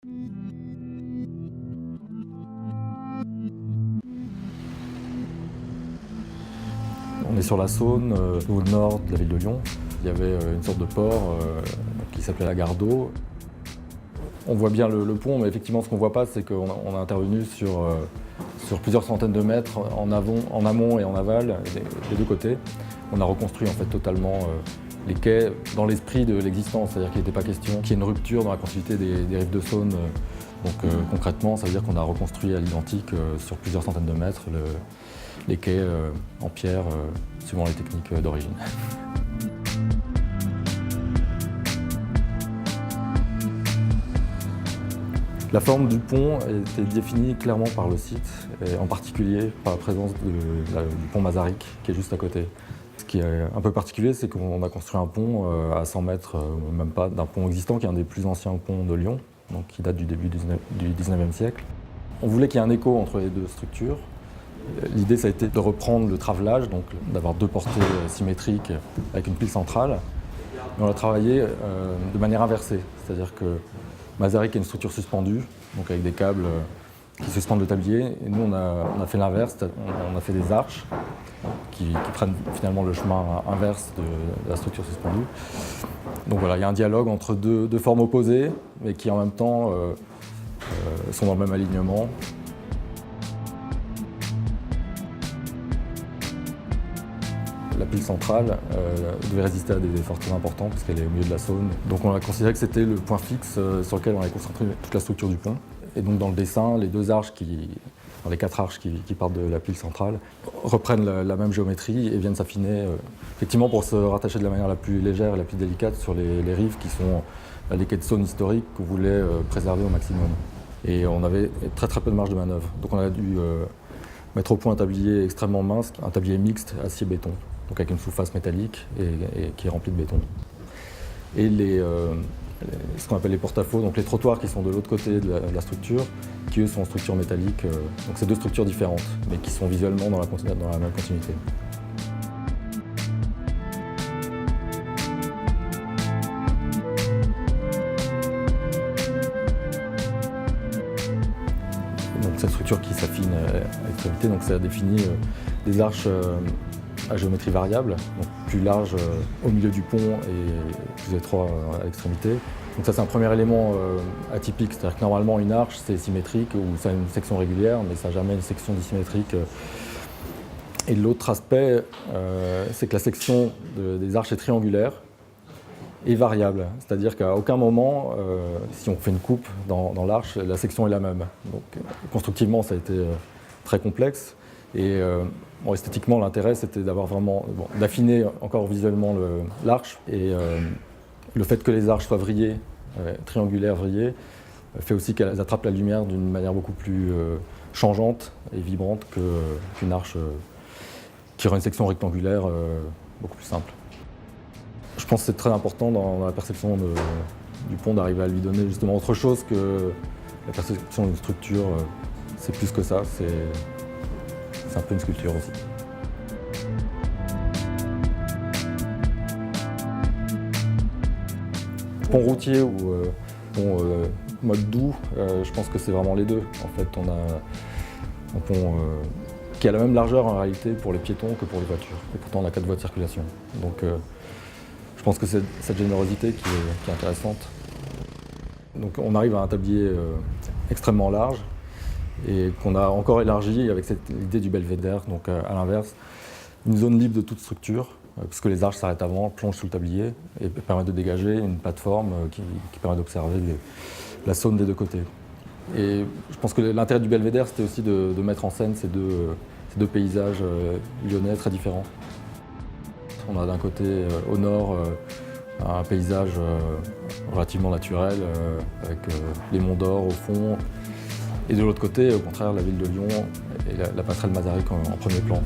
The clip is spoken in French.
On est sur la Saône, au nord de la ville de Lyon. Il y avait une sorte de port qui s'appelait la Gare d'Eau. On voit bien le pont, mais effectivement, ce qu'on ne voit pas, c'est qu'on a intervenu sur plusieurs centaines de mètres en amont et en aval, des deux côtés. On a reconstruit en fait totalement les quais dans l'esprit de l'existence, c'est-à-dire qu'il n'était pas question qu'il y ait une rupture dans la continuité des rives de Saône. Donc concrètement, ça veut dire qu'on a reconstruit à l'identique sur plusieurs centaines de mètres les quais en pierre suivant les techniques d'origine. La forme du pont était définie clairement par le site, et en particulier par la présence du pont Masaryk qui est juste à côté. Ce qui est un peu particulier, c'est qu'on a construit un pont à 100 mètres, même pas, d'un pont existant qui est un des plus anciens ponts de Lyon, donc qui date du début du 19e siècle. On voulait qu'il y ait un écho entre les deux structures. L'idée, ça a été de reprendre le travelage, donc d'avoir deux portées symétriques avec une pile centrale. Mais on l'a travaillé de manière inversée, c'est-à-dire que Masaryk est une structure suspendue, donc avec des câbles qui suspendent le tablier. Et nous, on a fait l'inverse, on a fait des arches qui prennent finalement le chemin inverse de la structure suspendue. Donc voilà, il y a un dialogue entre deux formes opposées, mais qui en même temps sont dans le même alignement. La pile centrale devait résister à des efforts très importants parce qu'elle est au milieu de la Saône. Donc on a considéré que c'était le point fixe sur lequel on allait concentrer toute la structure du pont. Et donc dans le dessin, les deux arches, les quatre arches qui partent de la pile centrale, reprennent la même géométrie et viennent s'affiner effectivement pour se rattacher de la manière la plus légère et la plus délicate sur les rives qui sont les quais de Saône historiques qu'on voulait préserver au maximum. Et on avait très peu de marge de manœuvre. Donc on a dû mettre au point un tablier extrêmement mince, un tablier mixte acier-béton, donc avec une sous-face métallique et qui est remplie de béton. Et ce qu'on appelle les porte-à-faux, donc les trottoirs qui sont de l'autre côté de la structure, qui eux sont en structure métallique. Donc c'est deux structures différentes, mais qui sont visuellement dans la même continuité. Donc cette structure qui s'affine à l'extrémité, donc ça définit des arches à géométrie variable, donc plus large au milieu du pont et plus étroit à l'extrémité. Donc ça c'est un premier élément atypique, c'est-à-dire que normalement une arche c'est symétrique ou ça a une section régulière, mais ça n'a jamais une section dissymétrique. Et l'autre aspect, c'est que la section des arches est triangulaire et variable, c'est-à-dire qu'à aucun moment, si on fait une coupe dans l'arche, la section est la même. Donc constructivement ça a été très complexe. Et esthétiquement, l'intérêt, c'était d'avoir vraiment d'affiner encore visuellement l'arche. Et le fait que les arches soient vrillées, triangulaires vrillées, fait aussi qu'elles attrapent la lumière d'une manière beaucoup plus changeante et vibrante qu'une arche qui aurait une section rectangulaire beaucoup plus simple. Je pense que c'est très important dans la perception du pont d'arriver à lui donner justement autre chose que la perception d'une structure. C'est plus que ça. C'est un peu une sculpture aussi. Pont routier ou pont mode doux, je pense que c'est vraiment les deux. En fait, on a un pont qui a la même largeur en réalité pour les piétons que pour les voitures. Et pourtant, on a 4 voies de circulation. Donc, je pense que c'est cette générosité qui est intéressante. Donc, on arrive à un tablier extrêmement large, et qu'on a encore élargi avec l'idée du belvédère, donc à l'inverse, une zone libre de toute structure, puisque les arches s'arrêtent avant, plongent sous le tablier et permettent de dégager une plateforme qui permet d'observer la Saône des deux côtés. Et je pense que l'intérêt du belvédère, c'était aussi de mettre en scène ces deux paysages lyonnais très différents. On a d'un côté, au nord, un paysage relativement naturel, avec les monts d'Or au fond. Et de l'autre côté, au contraire, la ville de Lyon et la passerelle Masaryk en premier plan.